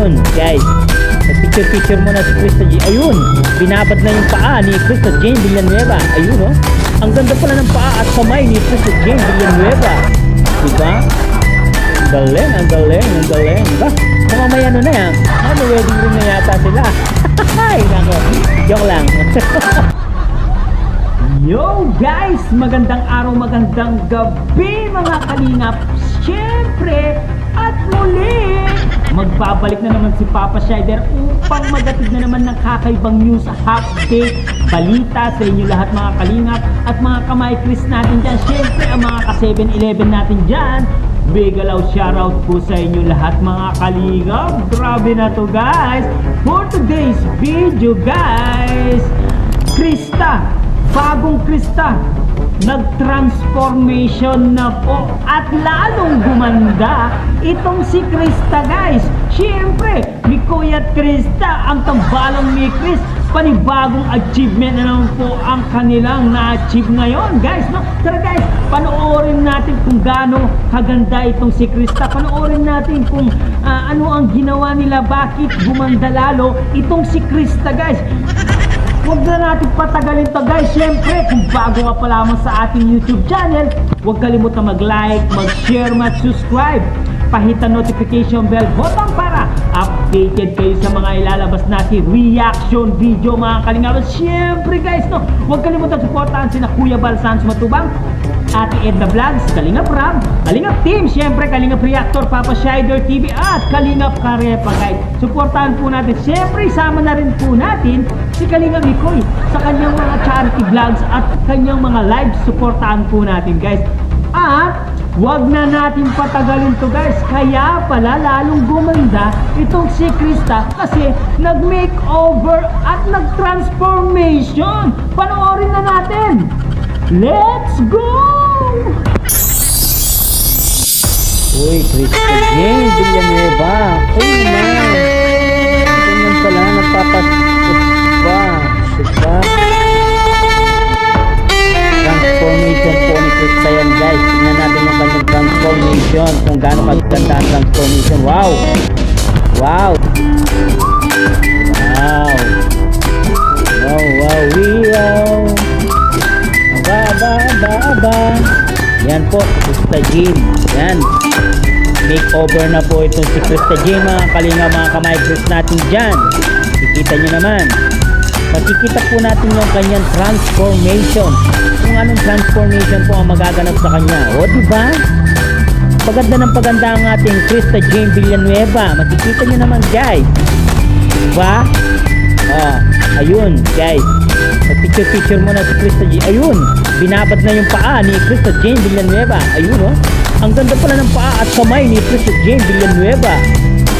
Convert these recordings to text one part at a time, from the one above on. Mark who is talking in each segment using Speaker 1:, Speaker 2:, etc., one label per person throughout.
Speaker 1: Ayun, guys. Picture mo na si Krista Jane. Ayun, binabad na yung paa ni Krista Jane Villanueva. Ayun, oh. Ang ganda pala ng paa at kamay ni Krista Jane Villanueva. Diba? Ang galing, ang galing, ang galing. Diba? Kung may ano na yan, ano, wedding ring na yata sila. Ay, nako. Joke lang. Yo guys, magandang araw, magandang gabi mga kalingap. Siyempre, at muli, magbabalik na naman si Papa Shider upang magatid na naman ng kakaibang news, update, balita sa inyo lahat mga kalingap at mga kamay Chris natin dyan. Siyempre, ang mga ka-7-Eleven natin dyan. Big alaw shoutout po sa inyo lahat mga kalingap. Grabe na to guys. For today's video guys, Krista, bagong Krista, nag-transformation na po at lalong gumanda itong si Krista guys. Siyempre, ni Kuya at Krista, ang tambalang ni Chris, panibagong achievement na naman po ang kanilang na-achieve ngayon guys, no? Tara guys, panoorin natin kung gaano kaganda itong si Krista. Panoorin natin kung ano ang ginawa nila, bakit gumanda lalo itong si Krista guys. Huwag na natin patagalin to guys. Siyempre, kung bago ka pa lamang sa ating YouTube channel, huwag kalimutan mag-like, mag-share, mag-subscribe. Pahit ang notification bell button para updated kayo sa mga ilalabas natin reaction video mga kalingap. Siyempre guys, no, huwag kalimutan supportahan sina Kuya Bal Sans Matubang, Ate Edna Vlogs, Kalingap Ram, Kalingap Team, siyempre Kalingap Reactor, Papa Shider TV at Kalingap Karepa guys. Supportahan po natin. Siyempre, isama na rin po natin si Kalingap Mikoy sa kanyang mga charity vlogs at kanyang mga live. Supportahan po natin guys. At wag na natin patagalin to guys. Kaya pala lalong gumanda itong si Krista kasi nag-makeover at nag-transformation. Panoorin na natin. Let's go! Uy, Krista Jane Villanueva. Uy, man. Ganyan pala, nagpapasikot ba? Diba? Transformation po ni Krista yan guys. Tingnan natin yung kanyang transformation. Kung gaano maganda ang transformation. Wow! Wow! Wow! Wow, wow, wow! Aba. Yan po, Krista Jane. Yan. Makeover na po itong si Krista Jane mga kalinga, mga kamay Chris natin dyan. Kikita nyo naman. Makikita po natin yung kanyang transformation. Kung anong transformation po ang magaganap sa kanya. O diba? Paganda ng paganda ang ating Krista Jane Villanueva. Makikita nyo naman guys. Diba? Ayun guys. Picture mo na si Krista Jane. Ayun, binabad na yung paa ni Krista Jane Villanueva. Ayun, oh. Ang ganda pala ng paa at kamay ni Krista Jane Villanueva.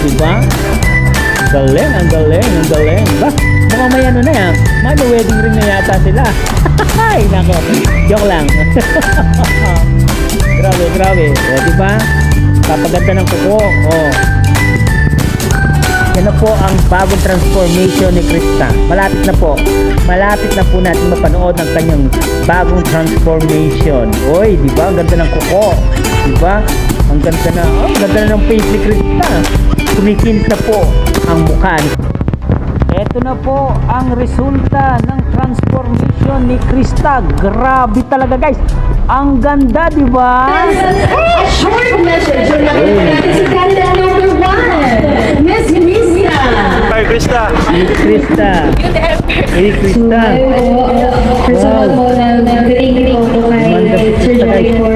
Speaker 1: Diba? Ang galing, ang galing, ang galing. Diba? Mukhang may ano na yan. May wedding ring na yata sila. Ay, nako. Joke lang. Grabe, grabe. O, diba? Kapaganda ng kuko. O. Yan na po ang bagong transformation ni Krista. Malapit na po. Malapit na po natin mapanood ang kanyang bagong transformation. Oy, di ba? Ang ganda ng kuko. Di ba? Ang ganda na. Oh, ang ganda na ng face ni Krista. Kumikinta na po ang mukha. Ito na po ang resulta ng transformation ni Krista. Grabe talaga guys. Ang ganda, di ba?
Speaker 2: A short message from si candidate number 1, Miss Krista.
Speaker 3: Hi, Krista.
Speaker 1: Miss Krista. Hey, Krista.
Speaker 2: First of all, nag-thank you po kay Sir Jerry for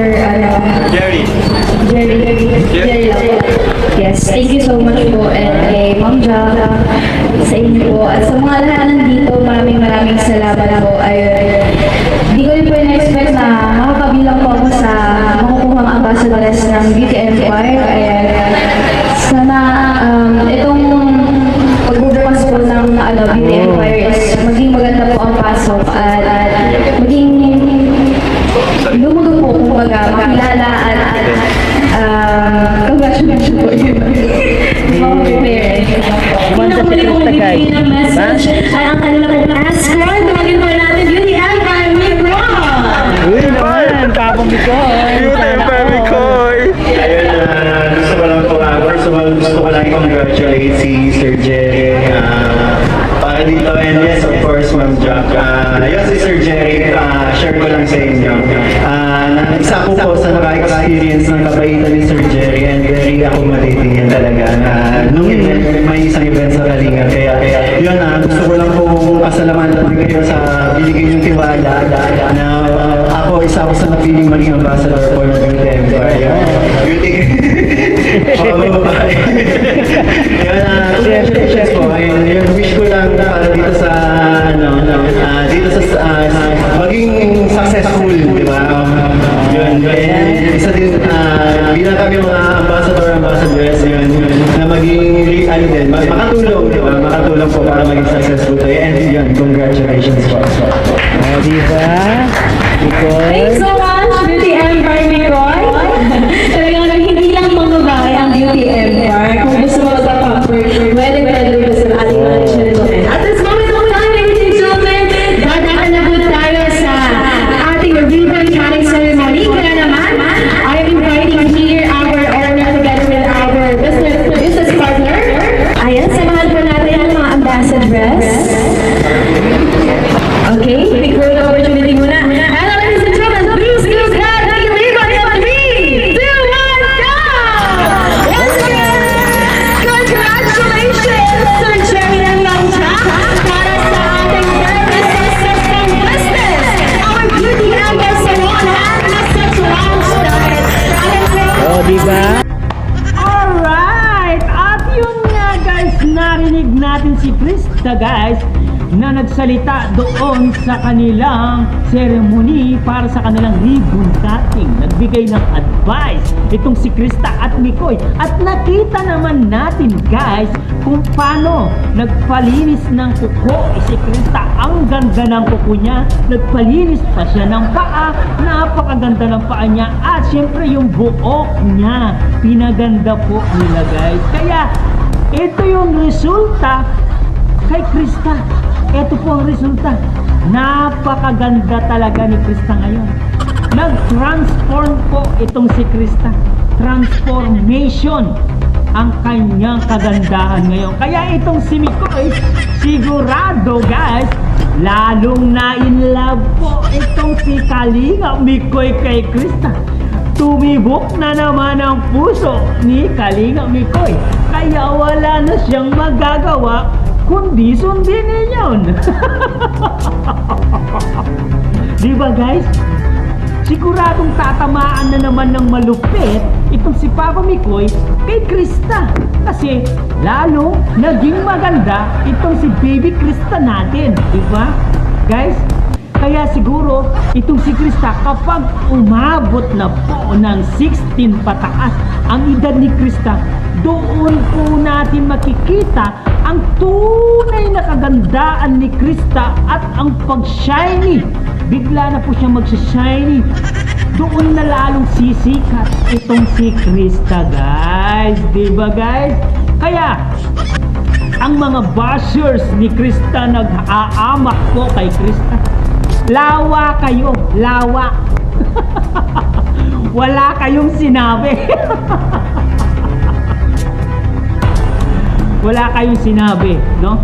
Speaker 3: Jerry.
Speaker 2: Jerry. Yes, thank you so much po and kay Ma'am Ja, sa inyo po at sa mga lahat nandito, maraming salamat po. Di ko rin po na-expect na makapabilang po ako sa makukuhang ambassadors ng Beauty Empire. Sana itong pagbubukas po ng Beauty Empire is maging maganda po ang pasok at maging lumulong po kumbaga, makilala at congratulations po yun. Pinakuli kong bibigyan ng message ay ang kanilang escort. Tumagin po natin Beauty Empire Micro.
Speaker 1: Uy naman, Papa Mikoy.
Speaker 3: Beauty Empire Mikoy.
Speaker 4: Ayun, gusto ko lang po, first of all, gusto ko lang i-congratulate si Sir Jerry para dito, and yes, of course, Ma'am Jack. Yun si Sir Jerry, share ko lang sa inyo. Isa ko po sa naka-experience ng kabaitan ni Sir Jerry, and very accommodating yan talaga. Nung event, may isang event sa Kalinga, kaya yun, gusto ko lang po pasalamatan kayo sa binigay niyong tiwala na isa ako sa napiling maging ambassador for Beauty Empire. Beauty. Congratulations po. Ayun, wish ko lang para dito sa maging successful, di ba? Yun. Isa din, bilang kami mga ambassadors, yun, na maging makatulong, di ba? Makatulong po para maging successful tayo. And yun, congratulations po.
Speaker 1: Di ba?
Speaker 2: Thanks so much, Beauty Empire Mikoy. Talagang hindi lang mga babae ang Beauty Empire. Kung gusto mo magpa-comfort, pwede ko sa ating mga children. At this moment of time, ladies and gentlemen, dadaan na po tayo sa ating ribbon cutting ceremony. Kaya naman, I am inviting here our owner together with our business partner. Ayan, samahan po natin ang mga ambassadors. Okay, big roll of opportunity muna. Hello, ladies and gentlemen, please give God the ribbon in 3, 2, 1, go! Once again, congratulations, Sir Jerry ng Langja, para sa ating very successful business, our Beauty Empire Salon at Massage Lounge dahil.
Speaker 1: Di ba? Alright! At yun nga guys, narinig natin si Krista guys, na nagsalita doon sa kanilang ceremony para sa kanilang ribbon cutting. Nagbigay ng advice itong si Krista at Mikoy. At nakita naman natin guys kung paano nagpalinis ng kuko si Krista. Ang ganda ng kuko niya. Nagpalinis pa siya ng paa. Napakaganda ng paa niya. At syempre yung buhok niya, pinaganda po nila guys. Kaya ito yung resulta kay Krista. Ito po ang resulta. Napakaganda talaga ni Krista ngayon. Nag-transform po itong si Krista. Transformation ang kanyang kagandahan ngayon. Kaya itong si Mikoy, sigurado guys, lalong na-in-love po itong si Kalinga Mikoy kay Krista. Tumibok na naman ang puso ni Kalinga Mikoy. Kaya wala na siyang magagawa kundi sundin ninyon. Di ba guys? Siguradong tatamaan na naman ng malupit itong si Papa Mikoy kay Krista. Kasi lalo naging maganda itong si Baby Krista natin. Di ba? Guys, kaya siguro itong si Krista kapag umabot na po ng 16 pataas ang edad ni Krista, doon po natin makikita ang tunay na kagandaan ni Krista at ang pag-shiny. Bigla na po siya mag-shiny. Doon na lalong sisikat itong si Krista guys. Diba guys? Kaya ang mga bashers ni Krista nag-aamak po kay Krista. Lawa kayo. Lawa. Wala kayong sinabi. Wala kayong sinabi, no?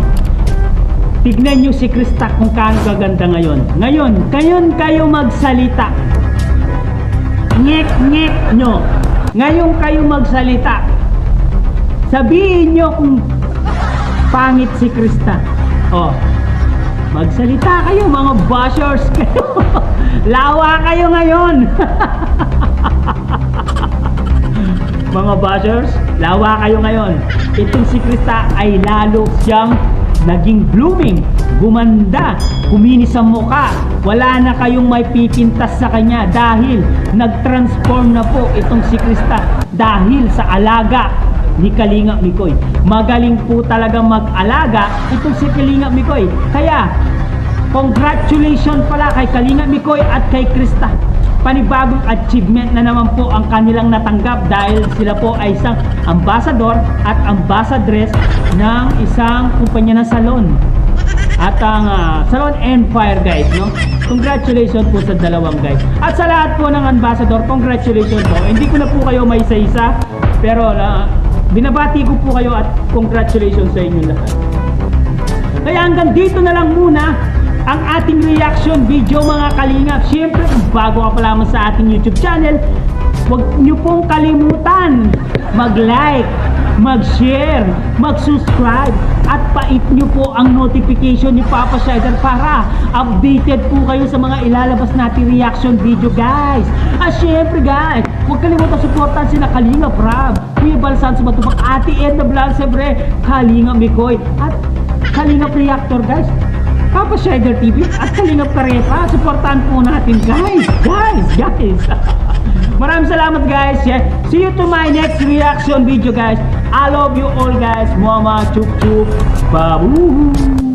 Speaker 1: Tignan nyo si Krista kung kaano kaganda ngayon. Ngayon kayo magsalita. Ngek-ngek nyo. Ngayon kayo magsalita. Sabihin nyo kung pangit si Krista. Oh, magsalita kayo, mga bashers kayo. Lawa kayo ngayon. Mga bashers, lawa kayo ngayon. Itong si Krista ay lalo siyang naging blooming, gumanda, kuminis ang mukha. Wala na kayong may pipintas sa kanya dahil nag-transform na po itong si Krista dahil sa alaga ni Kalinga Mikoy. Magaling po talaga mag-alaga itong si Kalinga Mikoy. Kaya, congratulations pala kay Kalinga Mikoy at kay Krista. Panibagong achievement na naman po ang kanilang natanggap dahil sila po ay isang ambassador at ambassadress ng isang kumpanya ng salon. At ang Salon Empire guys, no? Congratulations po sa dalawang guys. At sa lahat po ng ambassador, congratulations po. Hindi ko na po kayo may isa-isa, pero binabati ko po kayo at congratulations sa inyo lahat. Kaya hanggang dito na lang muna ang ating reaction video mga kalingap. Siyempre, kung bago ka pa lamang sa ating YouTube channel, huwag niyo pong kalimutan mag-like, mag-share, mag-subscribe at pait niyo po ang notification ni Papa Shider para updated po kayo sa mga ilalabas nating reaction video, guys. At syempre guys, huwag kalimutan supportan sina Kalinga Prab, Kuya Balsan Sumatubak, Ate Edna Blanc, siyempre Kalinga Mikoy at Kalinga Reactor, guys, Papa Shider TV at Kalinga Karepa. Supportan po natin, guys. Maraming salamat, guys. Yeah. See you to my next reaction video, guys. I love you all, guys. Mama, chup chup, babu.